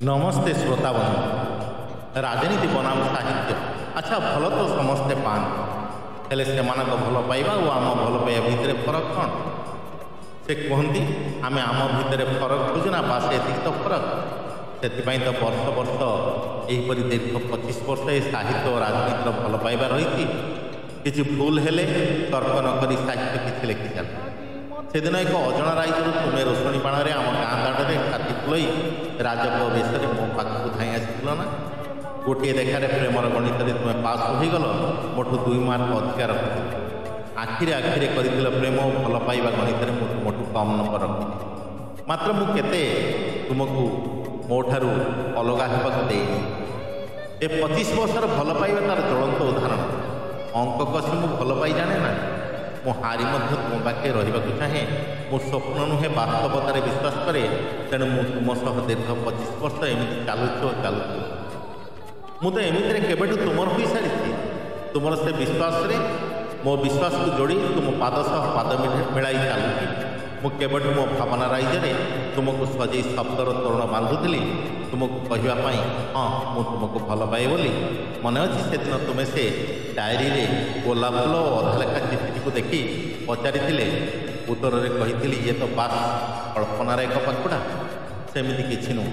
नमस्ते श्रोता बंधु राजनीति बनाम साहित्य अच्छा भल तो समस्ते पान हेले से भल पाइबा और आम भल पाइबा भितर फरक कौन से कहती आम आम भितर फरक खोजुना बास एति तो फरक से तो वर्ष वर्ष यहीपरि दीर्घ 25 वर्ष ये साहित्य और राजनीतिर भल पाइबा रही किसी भूल हेले तर्क नक साहित्य किसी लिखि चल से दिन एक अजणा राइजर तुम्हें रोषणी बाण में आम गाँ दाड़े छाती फुलई राजक बेश मो पाखक धाई आसल ना गोटे देखार प्रेमर गणित तुम्हें पास होगल मोठू 2 मार्क अधिका रखी आखिरे आखिरे कर प्रेम और भल पाइबा गणित मोठू कम नंबर रखी मात्र मुझे तुमको मोठार अलग होगा ए 25 वर्षर भल पाइबा तार ज्वलंत उदाहरण अंक कषि मु भल पाई जाने ना मु हारी तुम पाखे रहा चाहे मो स्वप्न नुहे बास्तवतार विश्वास करे तेणु मु तुम सह दीर्घ 25 वर्ष एमती चलु मुझे एमती केबेठू तुमर हो सारी तुमर से विश्वास रे मो विश्वास को जोड़ी तुम पाद सह पाद मिलाई चलुची मुझेठू मो भावना राइजरे तुमको सजे शब्दर तोरण बांधुली तुमको कहवाई हाँ मु तुमको भल पाए बोली मन अच्छी से दिन तुम्हें से डायरी रे गोलाप फूल और अधा लेखा चिठी को देखी पचारि उत्तर में कही ये तो बास कल्पनार एक पाखुड़ा सेमती किसी नु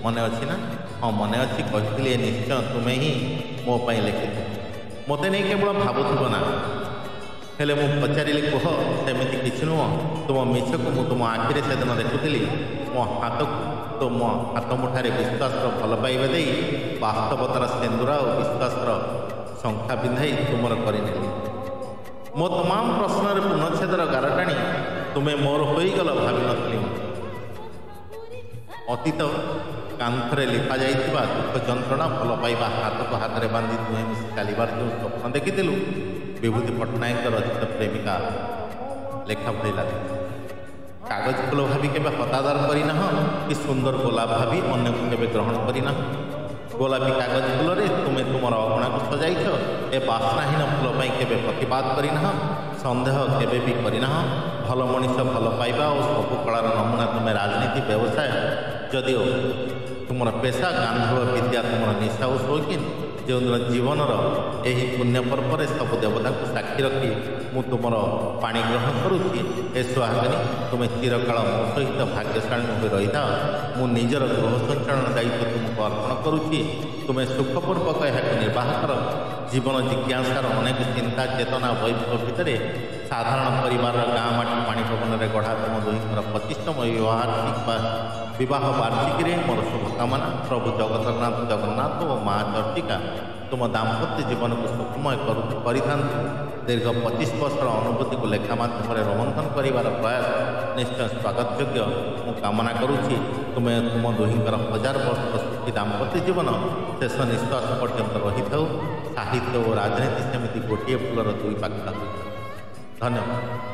मन अच्छी ना हाँ मन अच्छी कही निश्चय तुम्हें ही मो लिखि मत नहीं केवल भावुव ना हेले मु पचारि कह सेमती किसी नुह तुम मिछ को मु तुम आखिरे से दिन देखुली मो हाथ को तो मो हाथ मुठारे विश्वास भल पाइबा दे बास्तवतार सिंदूरा और विश्वास संख्या पिंधाई तुमर करने मो तमाम प्रश्न पूर्णछेदर गार टाणी तुम्हें मोर होगल भावी नी अतीत कांथरे लिखा जाइथिबा दुख जंत्रणा भल पाइबा हाथ को हाथ में बांधि तुम्हें मिसी चलबार जो स्वप्न देखिलु विभूति पट्टनायक रचित प्रेमिका लेखा भली लगे कागज फूल भावी के हतादार करना कि सुंदर गोलाप भावी अन्य को के ग्रहण करना गोलापी कागज फूल तुम्हें तुम अगणा को सजाई ए बासनाहीन फूल के प्रतिवाद करना सन्देह केबे भी करना भल मनीष भल पाइबा और सब कलार नमूना तुम्हें राजनीति व्यवसाय जदिओ तुम पेशा गांधर्व विद्या तुम निशा और शौकीन जो जीवनर यही पुण्य पर्व सब देवता को साक्षी रखी मु तुम पाणी ग्रहण करुच्ची ए सुहागिनी तुम्हें चिरकाल मो सहित भाग्यशाली हो रही था मु निजर गृह संचालन दायित्व तुमको अर्पण करुच्ची तुम्हें सुखपूर्वक यह निर्वाह कर जीवन जिज्ञासार अनेक चिंता चेतना वैभव भितर साधारण परिवार गाँ माटी पाणी पवन में गढ़ा तुम दुईर 25तम विवाह वार्षिकी मोर शुभकामना प्रभु जगन्नाथ और माँ चर्चिका तुम दाम्पत्य जीवन को सुखमय कर दीर्घ 25 वर्षर अनुभूति को लेखा माध्यम रोमंथन कर प्रयास निश्चय स्वागत योग्य मु कामना करुच्ची तुम्हें तुम दुहींकर 1000 वर्ष सुखी दाम्पत्य जीवन शेष निश्वास पर्यंत रही था साहित्य और राजनीति सेमती गोटे फूलर 2 पाखुड़ा धन्यवाद।